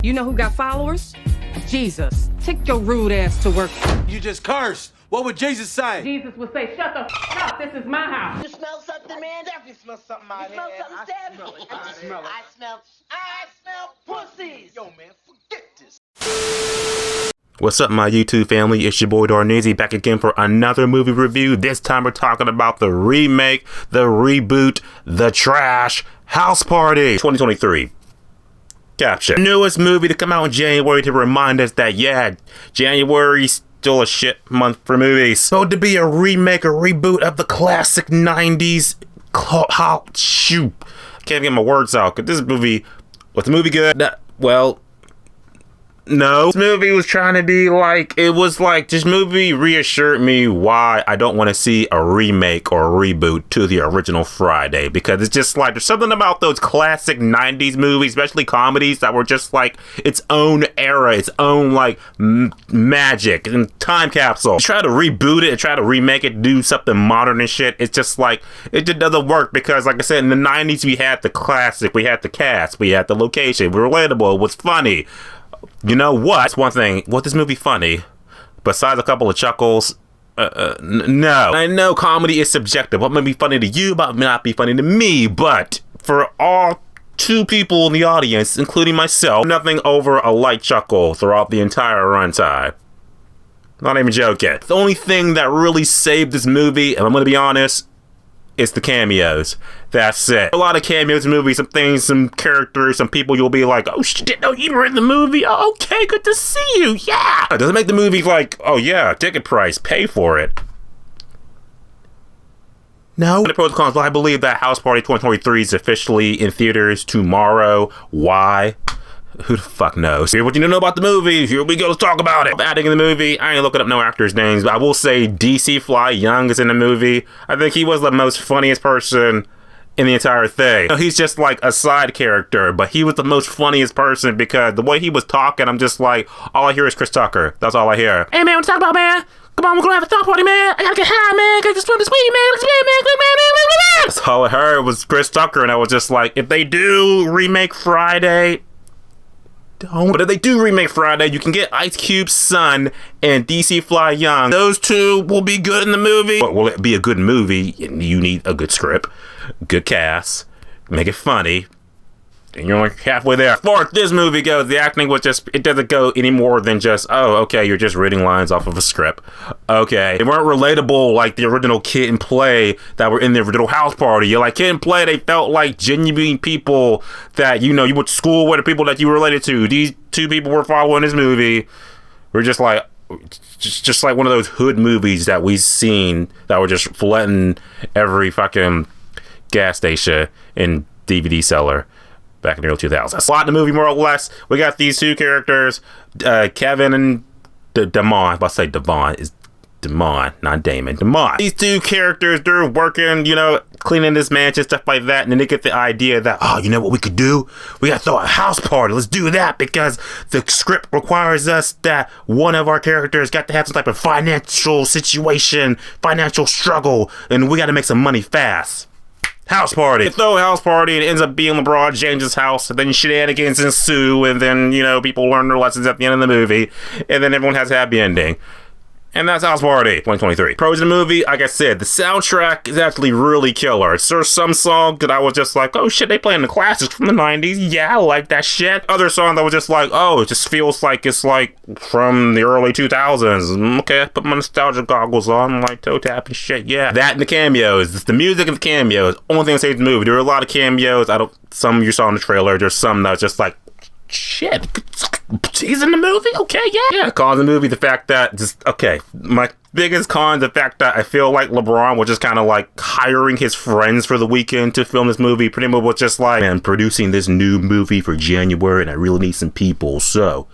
You know who got followers? Jesus. Take your rude ass to work. You just cursed. What would Jesus say? Jesus would say, shut the f up. This is my house. You smell something, man? Definitely smell something out here. You smell something, Stab? I smell pussies. Yo, man, forget this. What's up, my YouTube family? It's your boy Darneezy back again for another movie review. This time we're talking about the remake, the reboot, the trash, House Party 2023. Caption. Newest movie to come out in January to remind us that, yeah, January's still a shit month for movies. So to be a remake or reboot of the classic 90s, shoot, can't get my words out. Cause this movie, was the movie good? Well, no. This movie was trying to be like, it was like, this movie reassured me why I don't want to see a remake or a reboot to the original Friday. Because it's just like, there's something about those classic 90s movies, especially comedies, that were just like its own era, its own like magic and time capsule. You try to reboot it, try to remake it, do something modern and shit. It's just like, it just doesn't work because, like I said, in the 90s, we had the classic, we had the cast, we had the location, we were relatable, it was funny. You know what? That's one thing. Was this movie funny? Besides a couple of chuckles? No. I know comedy is subjective. What may be funny to you might not be funny to me, but for all two people in the audience, including myself, nothing over a light chuckle throughout the entire runtime. Not even joking. The only thing that really saved this movie, and I'm going to be honest, it's the cameos. That's it. A lot of cameos in movies, some things, some characters, some people you'll be like, oh shit, no, you were in the movie? Oh, okay, good to see you, yeah. Does it make the movie like, oh yeah, ticket price, pay for it? No. The pros and cons, well, I believe that House Party 2023 is officially in theaters tomorrow. Why? Who the fuck knows? Here's what you need to know about the movie. Here we go, let's talk about it. Adding in the movie, I ain't looking up no actors' names, but I will say DC Fly Young is in the movie. I think he was the most funniest person in the entire thing. He's just like a side character, but he was the most funniest person because the way he was talking, I'm just like, all I hear is Chris Tucker. That's all I hear. Hey man, what you talking about, man? Come on, we're gonna have a House Party, man. I gotta get high, man. Gotta just run this weed, man. Let's get man. That's all I heard was Chris Tucker, and I was just like, if they do remake Friday, don't. But if they do remake Friday, you can get Ice Cube's son and DC Fly Young. Those two will be good in the movie. But will it be a good movie? You need a good script, good cast, make it funny, and you're like halfway there. As far as this movie goes, the acting was just, it doesn't go any more than just, oh, okay, you're just reading lines off of a script. Okay. They weren't relatable like the original Kid and Play that were in the original House Party. You're like, Kid and Play, they felt like genuine people that, you know, you went to school with, the people that you were related to. These two people were following this movie. We're just like, just like one of those hood movies that we've seen that were just flooding every fucking gas station and DVD seller back in the early 2000s. A lot in the movie, more or less. We got these two characters, Kevin and Damon. If I say Devon, is Damon, not Damon. Damon. These two characters, they're working, you know, cleaning this mansion, stuff like that, and then they get the idea that, oh, you know what we could do? We gotta throw a house party. Let's do that because the script requires us that one of our characters got to have some type of financial situation, financial struggle, and we gotta make some money fast. House party. They throw a house party and it ends up being LeBron James' house, and then shenanigans ensue, and then, you know, people learn their lessons at the end of the movie, and then everyone has a happy ending. And that's House Party 2023. Pros of the movie, like I said, the soundtrack is actually really killer. There's some songs that I was just like, oh shit, they playing the classics from the 90s. Yeah, I like that shit. Other songs I was just like, oh, it just feels like it's like from the early 2000s. Okay, I put my nostalgia goggles on, I'm like toe tap and shit, yeah. That and the cameos. It's the music and the cameos. Only thing that saves the movie. There were a lot of cameos. Some you saw in the trailer. There's some that was just like, shit, he's in the movie? Okay, yeah. Cons of the movie, the fact that just, okay, my biggest con, the fact that I feel like LeBron was just kind of like hiring his friends for the weekend to film this movie. Pretty much was just like, man, producing this new movie for January and I really need some people, so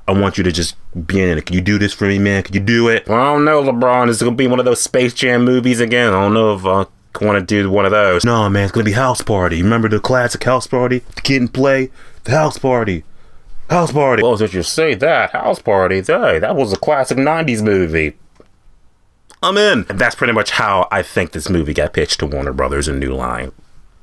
I want you to just be in it. Can you do this for me, man? Can you do it? Well, I don't know, LeBron. Is it gonna be one of those Space Jam movies again? I don't know if I want to do one of those. No, man, it's gonna be House Party. Remember the classic House Party? The Kid and Play? The House Party. House Party. Well, since you say that, House Party, hey, that was a classic 90s movie. I'm in. And that's pretty much how I think this movie got pitched to Warner Brothers and New Line.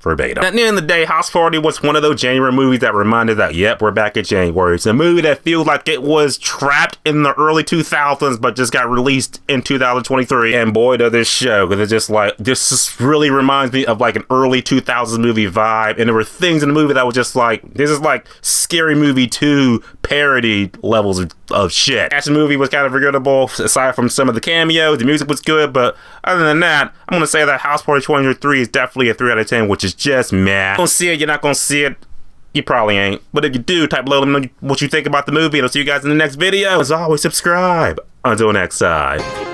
verbatim. At the end of the day, House Party was one of those January movies that reminded that, yep, we're back in January. It's a movie that feels like it was trapped in the early 2000s, but just got released in 2023. And boy, does this show, because it's just like, this just really reminds me of like an early 2000s movie vibe. And there were things in the movie that was just like, this is like Scary Movie 2 parody levels of shit. Action movie was kind of forgettable, aside from some of the cameos. The music was good, but other than that, I'm gonna say that House Party 2023 is definitely a 3 out of 10, which is just meh. You don't see it, you're not gonna see it. You probably ain't. But if you do, type below, let me know what you think about the movie, and I'll see you guys in the next video. As always, subscribe. Until next time.